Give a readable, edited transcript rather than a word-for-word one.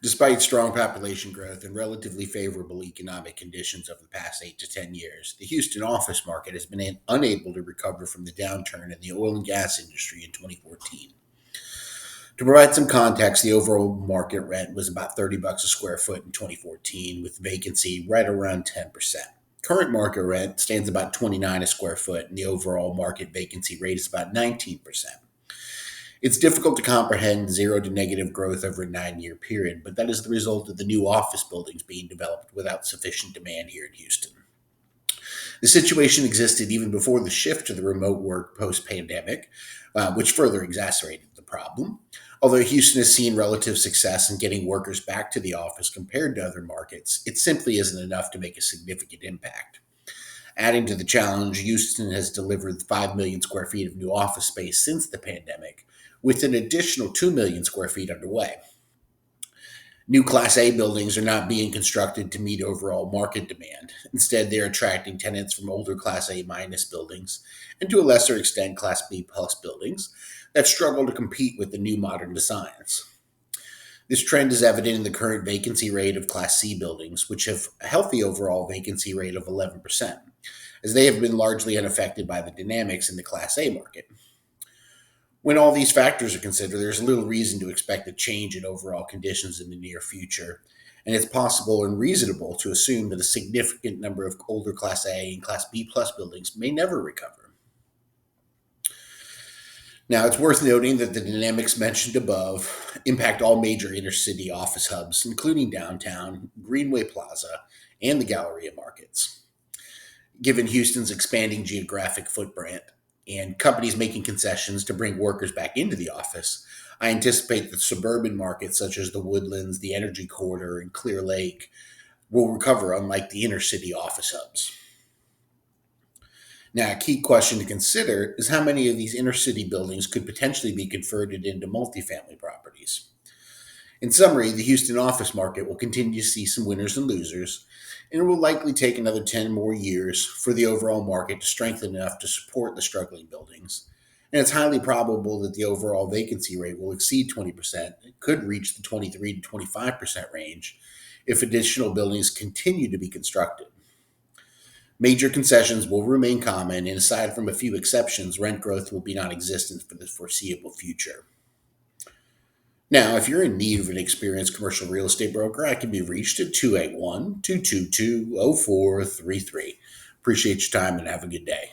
Despite strong population growth and relatively favorable economic conditions over the past 8 to 10 years, the Houston office market has been unable to recover from the downturn in the oil and gas industry in 2014. To provide some context, the overall market rent was about $30 a square foot in 2014, with vacancy right around 10%. Current market rent stands about 29 a square foot, and the overall market vacancy rate is about 19%. It's difficult to comprehend zero to negative growth over a 9 year period, but that is the result of the new office buildings being developed without sufficient demand here in Houston. The situation existed even before the shift to the remote work post pandemic, which further exacerbated the problem. Although Houston has seen relative success in getting workers back to the office compared to other markets, it simply isn't enough to make a significant impact. Adding to the challenge, Houston has delivered 5 million square feet of new office space since the pandemic, with an additional 2 million square feet underway. New Class A buildings are not being constructed to meet overall market demand. Instead, they're attracting tenants from older Class A minus buildings, and to a lesser extent, Class B plus buildings that struggle to compete with the new modern designs. This trend is evident in the current vacancy rate of Class C buildings, which have a healthy overall vacancy rate of 11%, as they have been largely unaffected by the dynamics in the Class A market. When all these factors are considered, there's little reason to expect a change in overall conditions in the near future, and it's possible and reasonable to assume that a significant number of older Class A and Class B plus buildings may never recover. Now, it's worth noting that the dynamics mentioned above impact all major inner city office hubs, including downtown, Greenway Plaza, and the Galleria markets. Given Houston's expanding geographic footprint and companies making concessions to bring workers back into the office, I anticipate that suburban markets such as the Woodlands, the Energy Corridor, and Clear Lake will recover, unlike the inner city office hubs. Now, a key question to consider is how many of these inner city buildings could potentially be converted into multifamily properties. In summary, the Houston office market will continue to see some winners and losers, and it will likely take another 10 more years for the overall market to strengthen enough to support the struggling buildings. And it's highly probable that the overall vacancy rate will exceed 20%. It could reach the 23 to 25% range if additional buildings continue to be constructed. Major concessions will remain common, and aside from a few exceptions, rent growth will be non existent for the foreseeable future. Now, if you're in need of an experienced commercial real estate broker, I can be reached at 281 222 0433. Appreciate your time and have a good day.